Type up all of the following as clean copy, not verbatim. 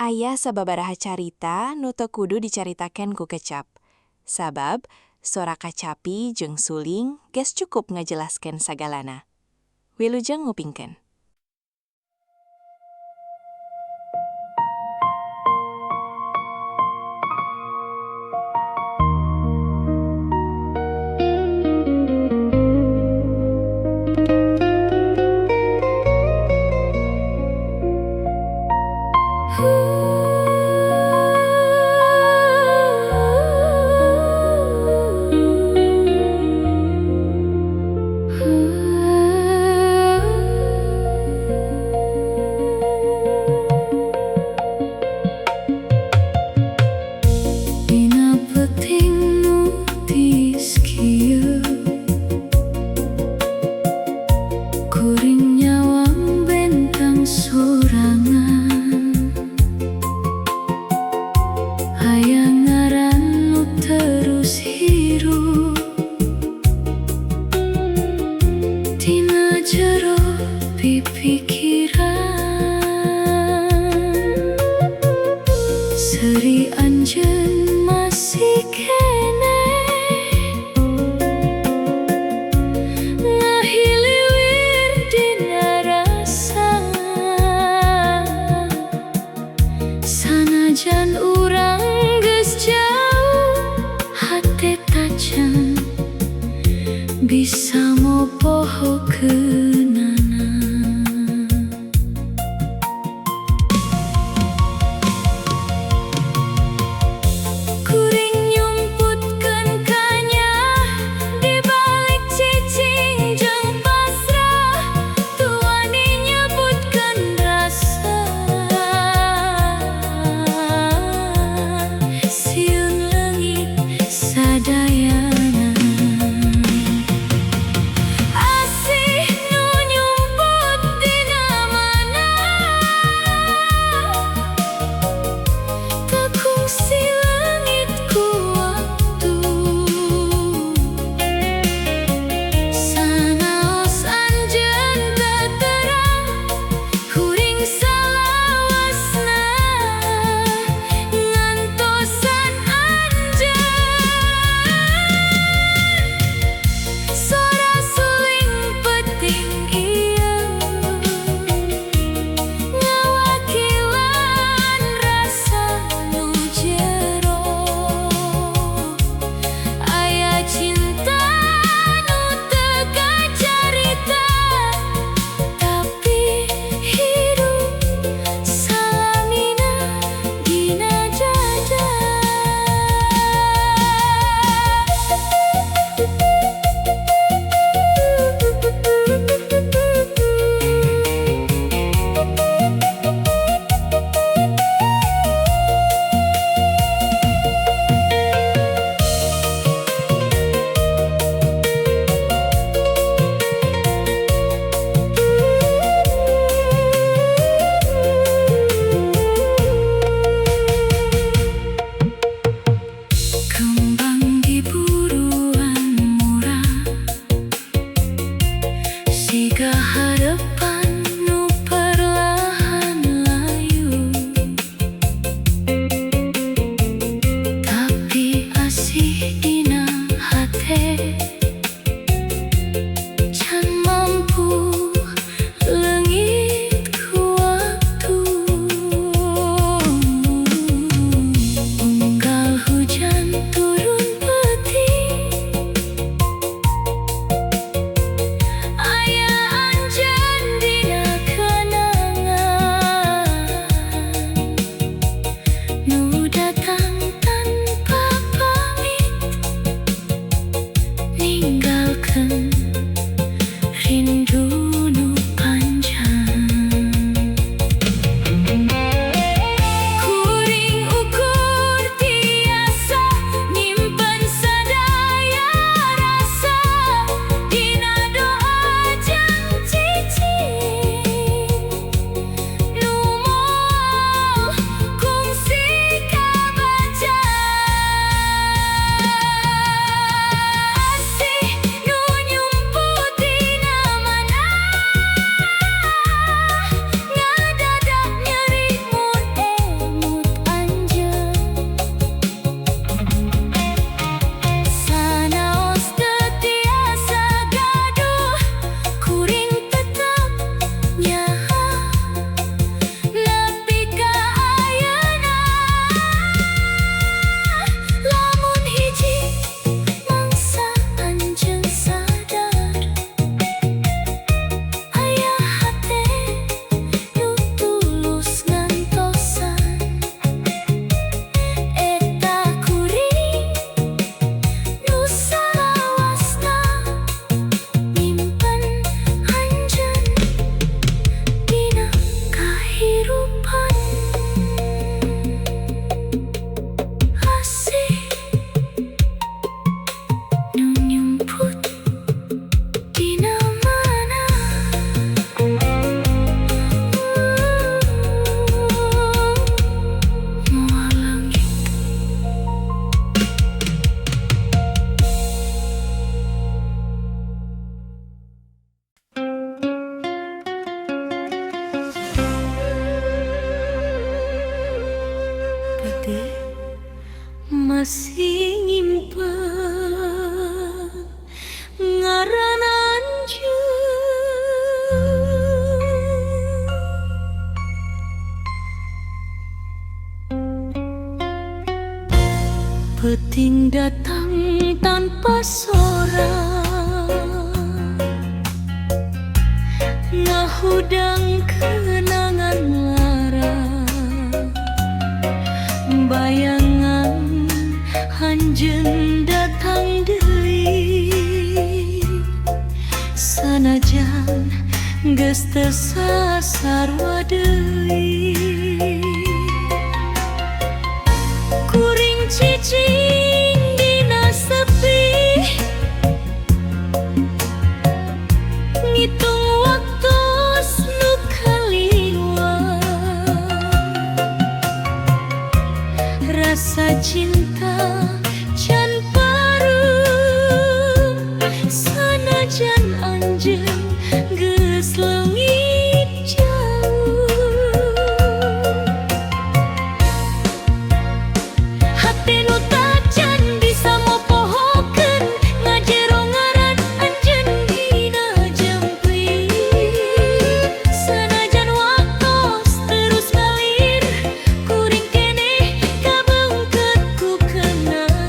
Aya sababaraha carita nu teu kudu dicaritakeun ku kecap. Sabab, sora kacapi jeung suling geus cukup ngajelaskeun sagalana. Wilujeng ngupingkeun. Dina peuting nutis kieu kuring nyawang bentang sorangan hayang ngaran nu terus hirup tina jero pipikiran seuri anjeun masih kene ngahiliwir dina rasa sanajan urang geus jauh hate tacan bisa mopohokeunana. Kuring nyumputkeun kanyah di balik cicing jeung pasrah tuani nyebutkeun rasa sieun leungit sadayana asih nu masih nyimpen ngaran Peting datang tanpa sorak, ngahudang kenangan lara, bayangan hanjeun datang deui, sanajan geus teu sasarua deui. Kuring cicing dina sepi, ngitung waktu nu kaliwat, rasa cinta can pareu, sanajan anjeun geus leungit jauh. Hati nu tacan bisa mopohokeun ngajero ngaran anjeun dina jempli, sanajan waktos terus ngalir, kuring keneh kabeungkeut ku kenangan.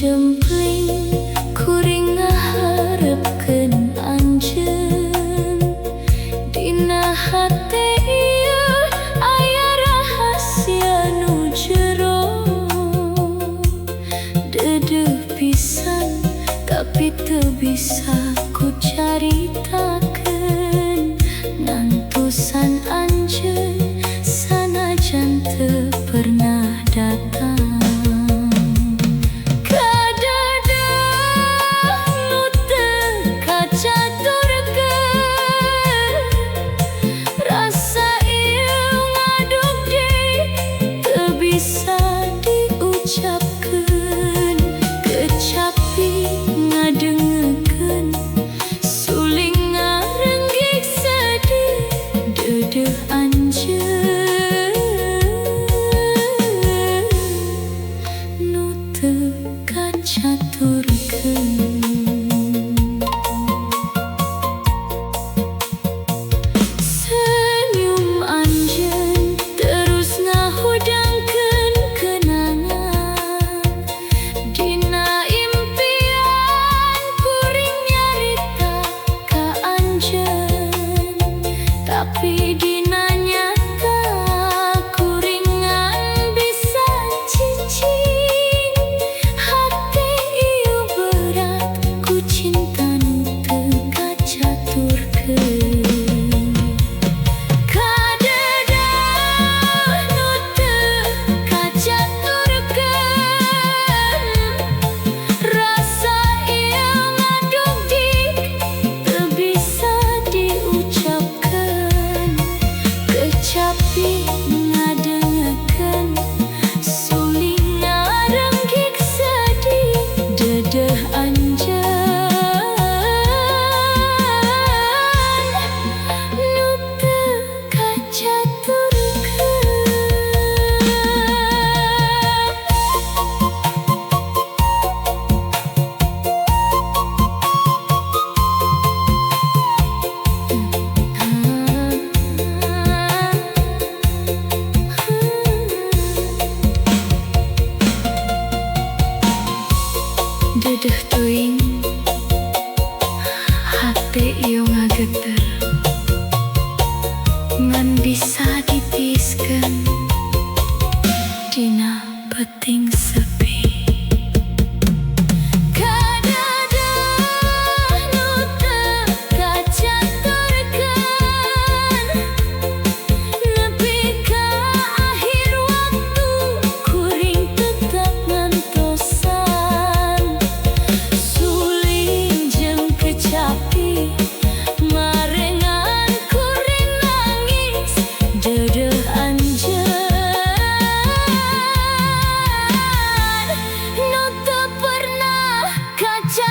jempling kuring ngaharepkeun anjeun dina hate ieu aya rahasia nu jero dedeuh pisan tapi teu bisa ku caritakeun ngantusan anjeun sanajan teu pernah datang. Bisa diucapkeun kecapi ngadengekeun suling ngarenggik sedih dedeuh anjeun nu teu kacaturkeun. Senyum anjeun terus ngahudangkeun kenangan dina impian kuring nyarita ka anjeun tapi dina nyata kuringan bisa cicing hati ieu berat ku cinta nu teu kacaturkeun. Kadedeuh nu teu kacaturkeun rasa ieu ngadugdik teu bisa diucapkeun kecapi ngadengekeun suling ngarenggik sedih dedeuh anjeun nu teu kacaturkeun. Dedeuh teuing hate ieu ngageter ngan bisa ditiiskeun dina peuting sepi. Kadedeuh nu teu kacaturkeun nepi ka akhir waktu kuring tetep ngantosan suling jeung kecapi marengan kuring nangis dedeuh anjeun nu teu pernah kacaturkeun.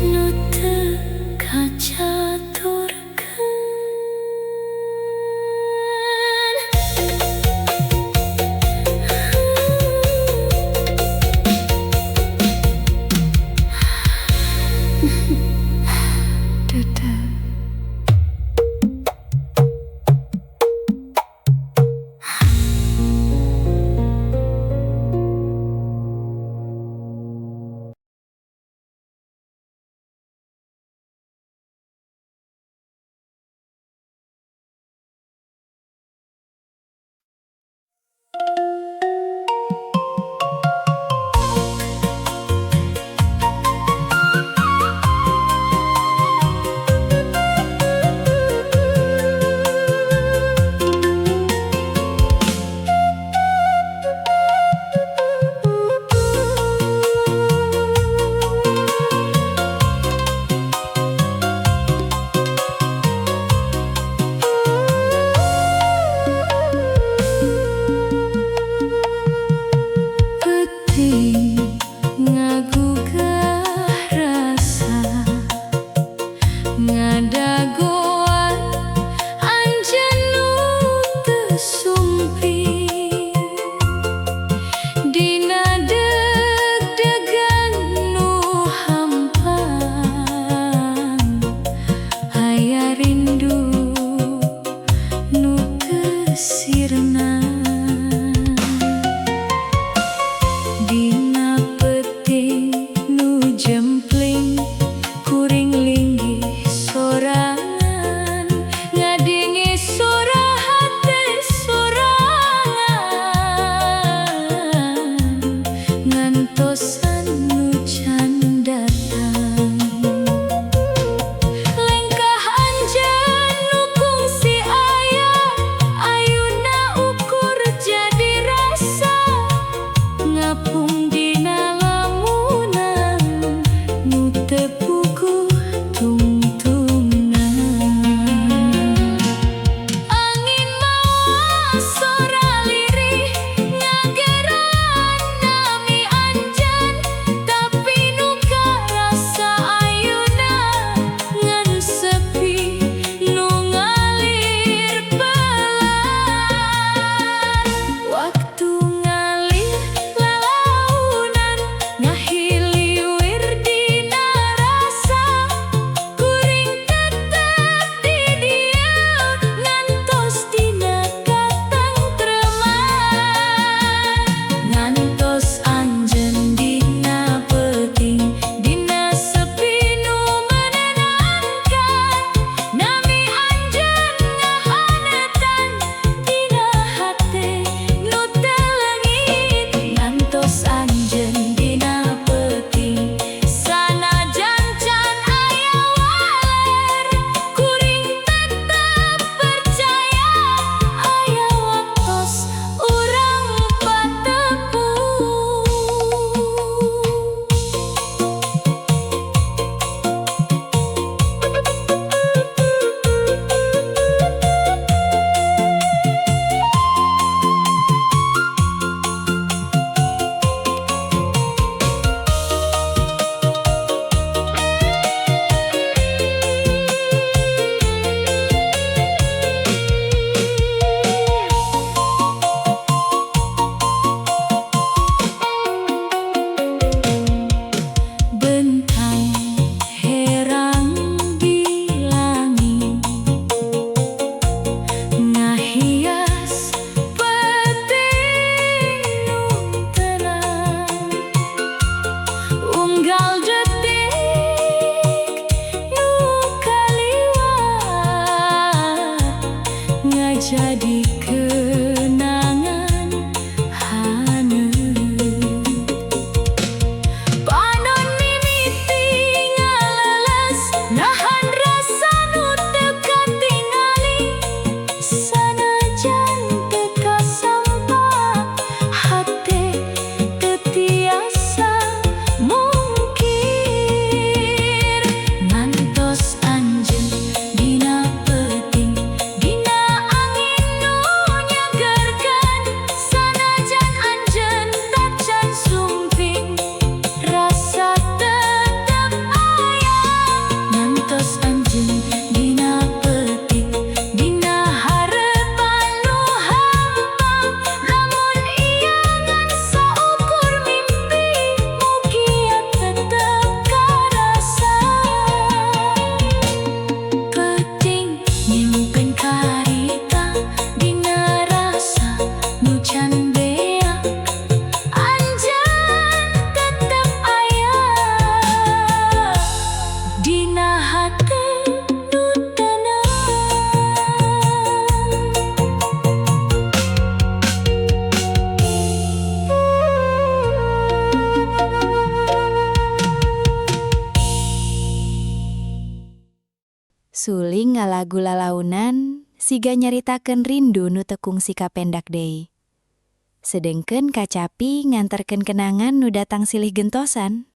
Nu teu kacaturkeun. Dedeuh. Suling ngalagu lalaunan, siga nyaritakeun rindu nu teu kungsi kapendak deui. Sedengkeun Kacapi nganterkeun kenangan nu datang silih gentosan.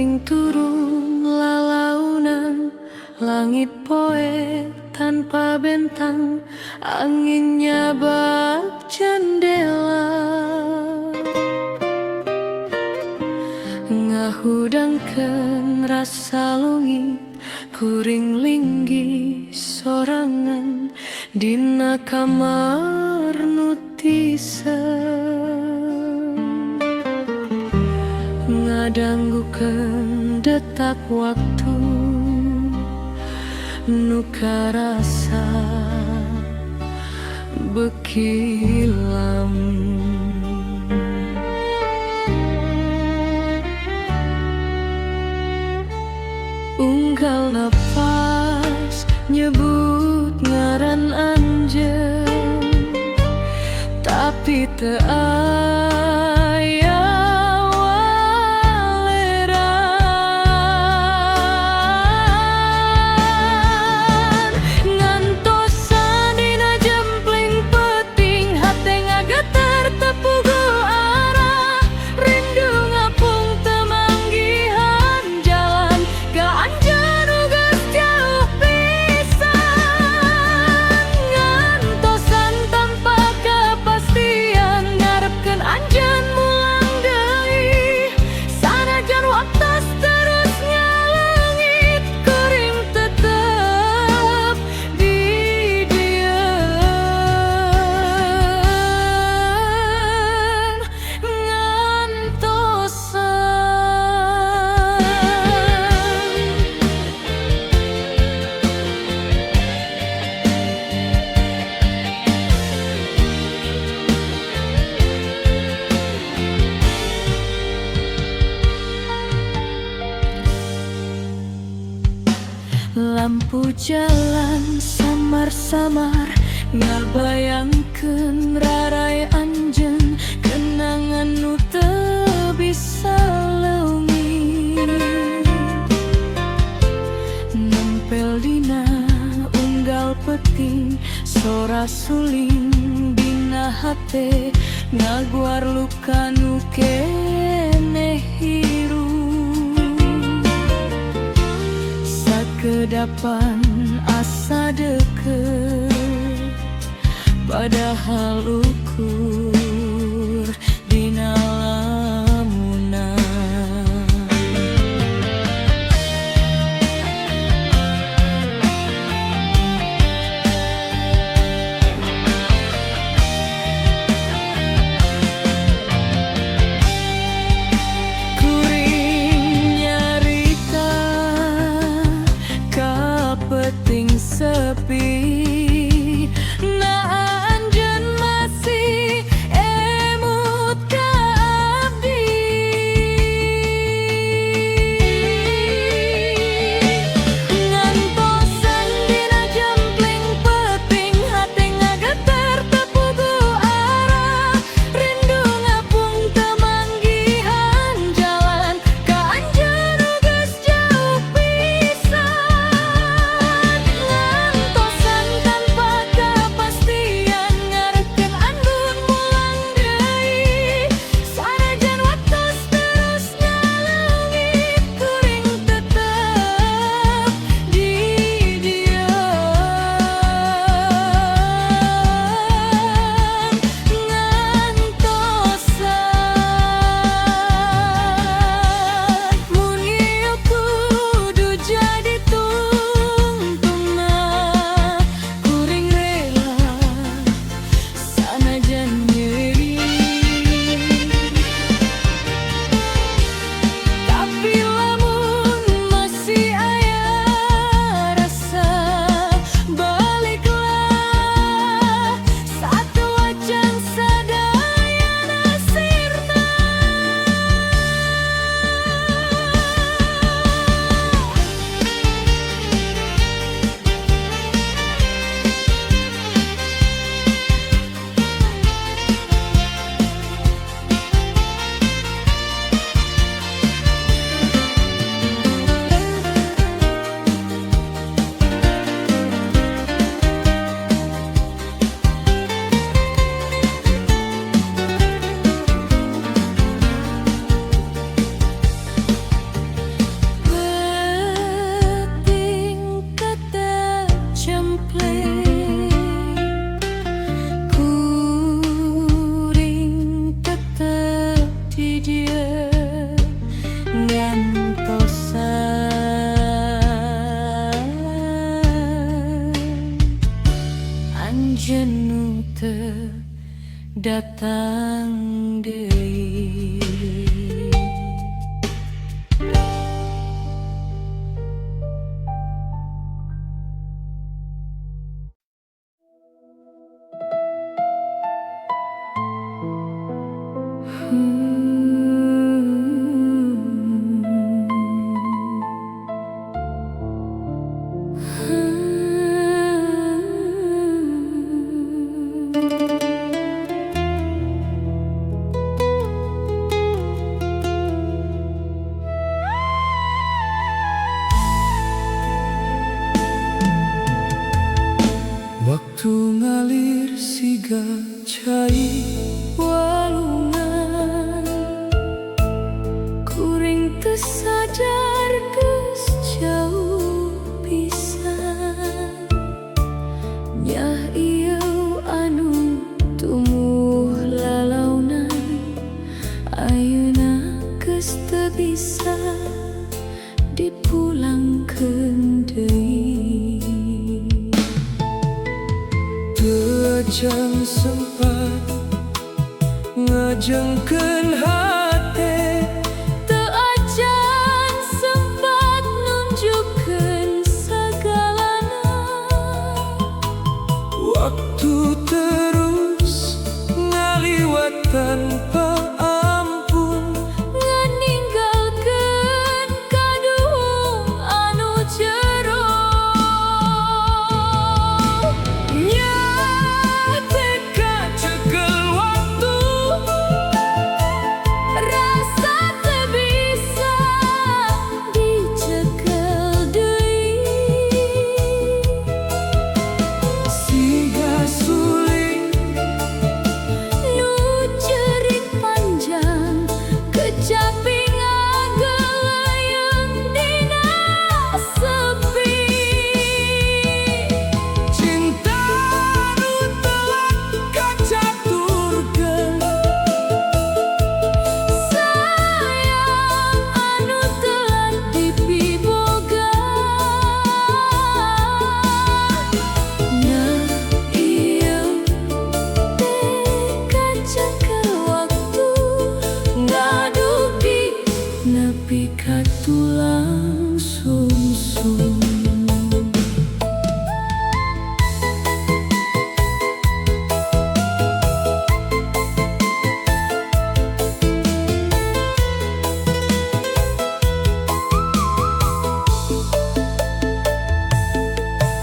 Kuring turun lalaunan, langit poe tanpa bentang, anginnya bak jendela. Ngahudangkeun rasa longing, kuring linggi sorangan dina kamar nu tisem. Ngadanggukeun detak waktu nu karasa beuki lam. Unggal napas nyebut ngaran anjeun, tapi teu aya waleran. Ngantosan dina jempling peuting, hate ngageter teu puguh arah. Rindu ngapung teu manggihan jalan ka anjeun geus jauh pisan. Ngantosan tanpa kepastian, ngarepkeun anjeun mulang deui. Sanajan waktos terus ngaleungit, kuring tetep di dieun ngantosan. Lampu jalan samar-samar, ngabayangkeun rarai anjeun, kenangan nu teu bisa leungit. Nempel dina unggal peuting, sora suling dina hate, ngaguar luka nu keneh hirup. Sakedapan asa deket, padahal ukur dina lamunan. Kuring nyarita ka peuting sepi, na anjeun masih datang deui. Waktu ngalir siga cai walungan, kuring teu sadar geus jauh pisan. Nyah ieu anu tumuh lalaunan, ayeuna geus teu bisa dipulangkeun deui. Teu sempat ngajengkeun hate, teu ajan sempat nunjukkeun sagalana. Waktu terus ngaliwat tanpa ampun, nganinggalkeun kaduhung anu jero. Nepi ka tulang sumsum.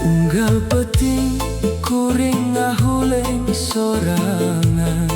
Unggal peuting kuring ngahuleng sorangan,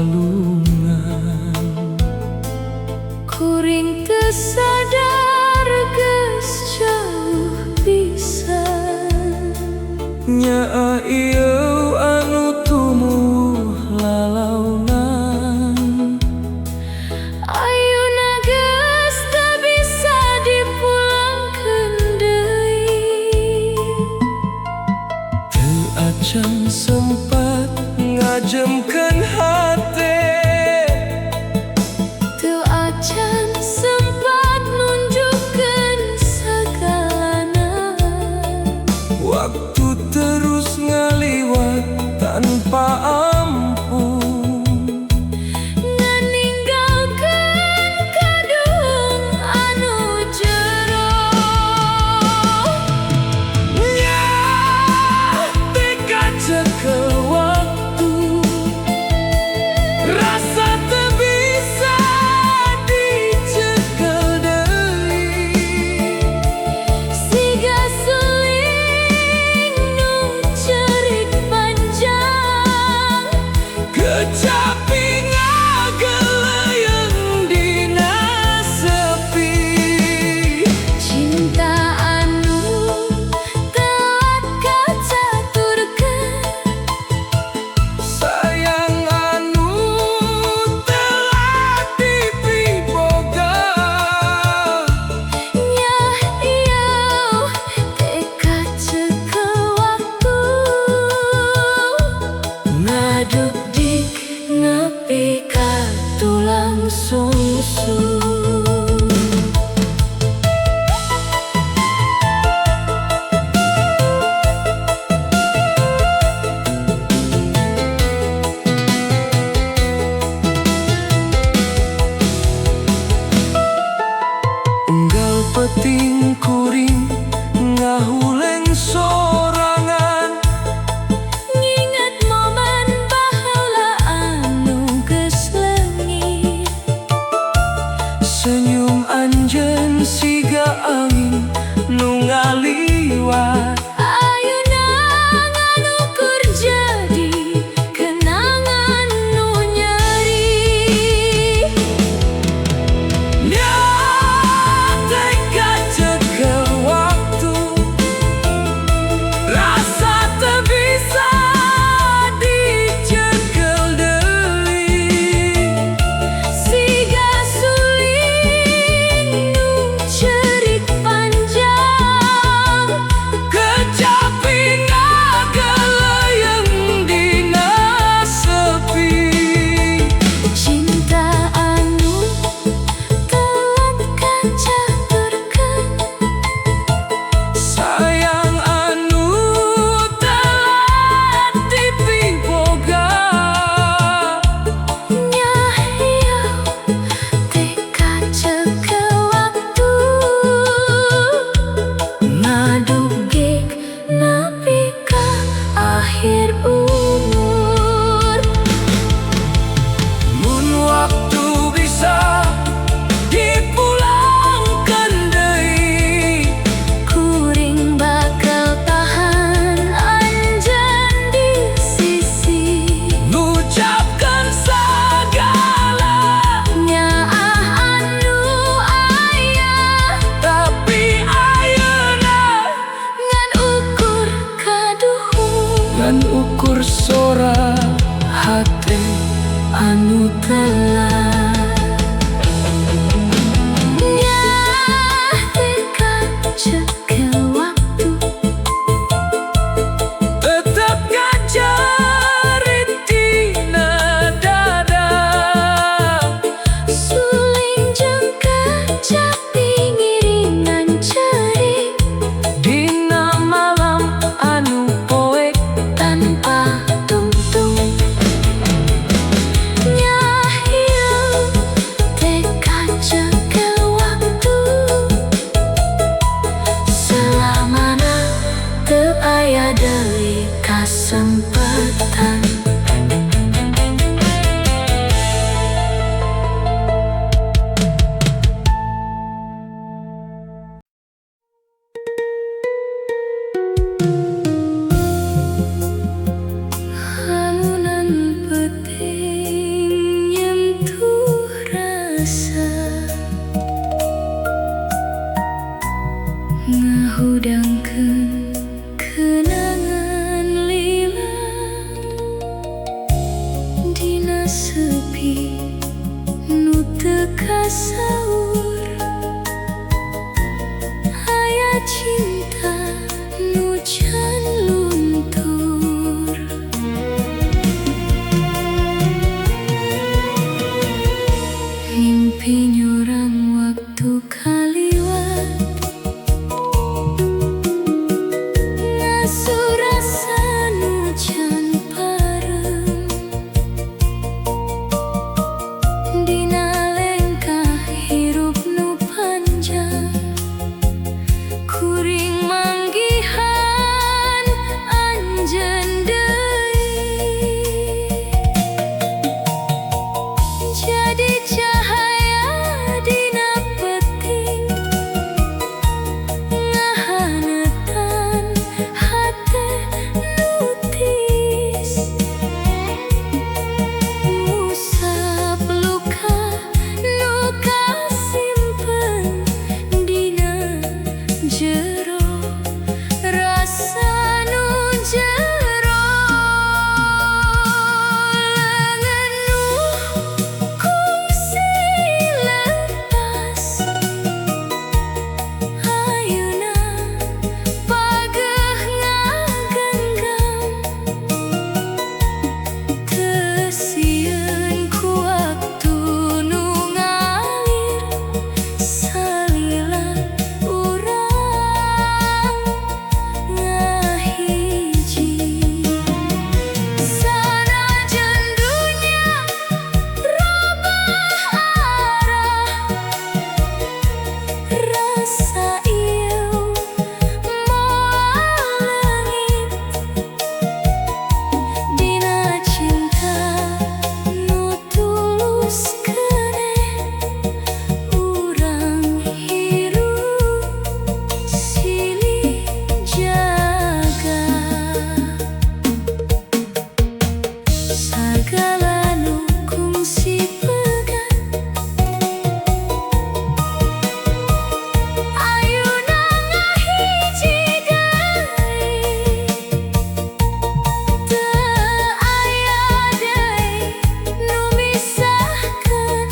walungan. Kuring teu sadar geus jauh pisan. Nyaa ieu anu tumuh lalaunan. Ayeuna geus teu bisa dipulangkeun deui. Teu acan sempat ngajemkeun hate. Teu acan sempat nunjukkeun sagalana. Waktu terus ngaliwat tanpa ampun. Nganinggalkeun kadung anu jero. Nyaa teka cekel waktu. Rasa teu bisa dicekel deui. Siga suling nu cerik panjang. Kecapi ngageleuyeng dina sepi. Cinta anu telat kacaturkeun. Sayang anu telah dipiboga. Nyah ieu teka cekel waktu. Ngadugdik nepi ka tulang sungsum. Unggal peting kuring ngahuleng sorangan. Nginget momen baheula anu geus leungit. Senyum anjeun siga angin nu ngaliwat. Ayeuna nganukur jadi kenangan nu nyeri. Nyaa teka cekel waktu. Rasa teu bisa dicekel deui. Siga suling nu cerik panjang. Kecapi ngageleuyeng dina sepi. Cinta anu telat kacaturkeun. Sayang anu telah dipiboga. Nyah ieu teka cekel waktu. Ngadugdik nepi ka akhir umur. Mun waktu bisa dipulangkeun deui. Kuring bakal tahan anjeun di sisi. Ngucapkeun sagala. Nyaah anu aya. Tapi ayeuna Ngan ukur kaduhung. ngan ukur sora hate anu telat. Nyah teka cekel waktu. Tetep ngajarit dina dada. Suling jeung kacapi ngiringan cerik. Dina malam anu poek Tanpa tungtung. Nyah saur aya cinta nu can luntur. Mimpi nyorang waktu kaliwat ngasuh rasa nu can parem dina lengkah hirup nu panjang kuring manggihan anjeun deui jadi cahaya dina peting ngahanetan hate nu tis ngusap luka nu kasimpen dina jero rasa nu jero lengan nu kungsi lepas ayeuna pageh ngagenggam teu sieun ku waktu nu ngalir salila urang ngahiji sanajan dunya robah arah rasa ieu moal leungit dina cinta nu tulus keneh urang hirup silih jaga sagala nu kungsi pegang ayeuna ngahiji deui teu aya deui nu misahkeun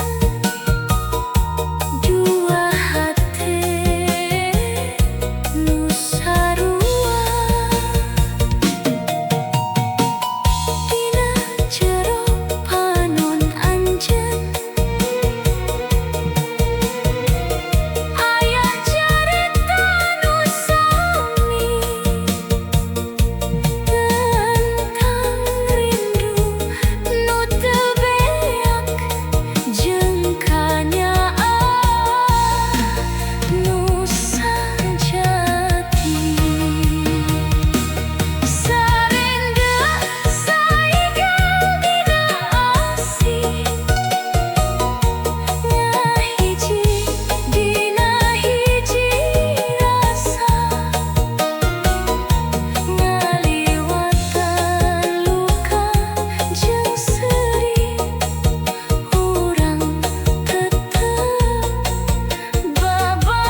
dua hate nu sarua dina jero panon anjeun aya carita nu sami tentang rindu nu teu beak jeung kanyaan nu sajati sarengga saigal dina asih ngahiji dina hiji rasa ngaliwatan luka jeung sedih urang tetep babarengan.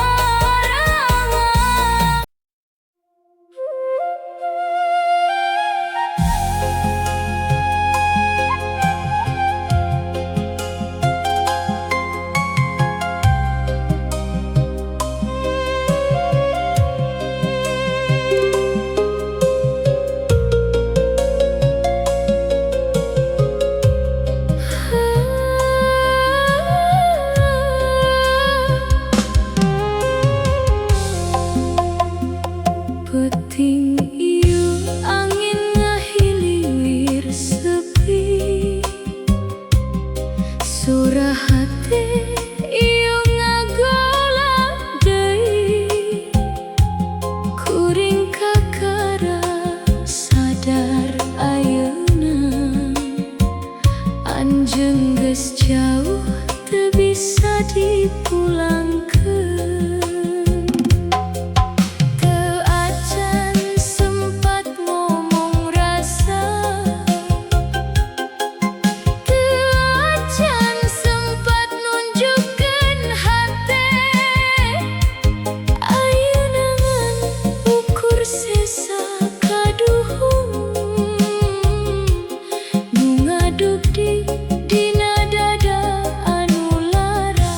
Peting ieu angin ngahiliwir sepi surah hate ieu ngagola deui kuring kakara sadar ayeuna anjeun geus jauh teu bisa dipulangkeun teu acan sempat ngomong rasa teu acan sempat nunjukkeun hate ayeuna ngan ukur sesa kaduhung nu ngaduk di dina dada anu lara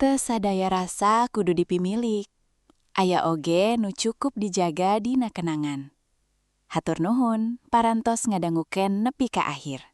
Teu sadaya rasa kudu dipimilik. Aya oge nu cukup dijaga dina kenangan. Hatur nuhun, parantos ngadangukeun nepi ka akhir.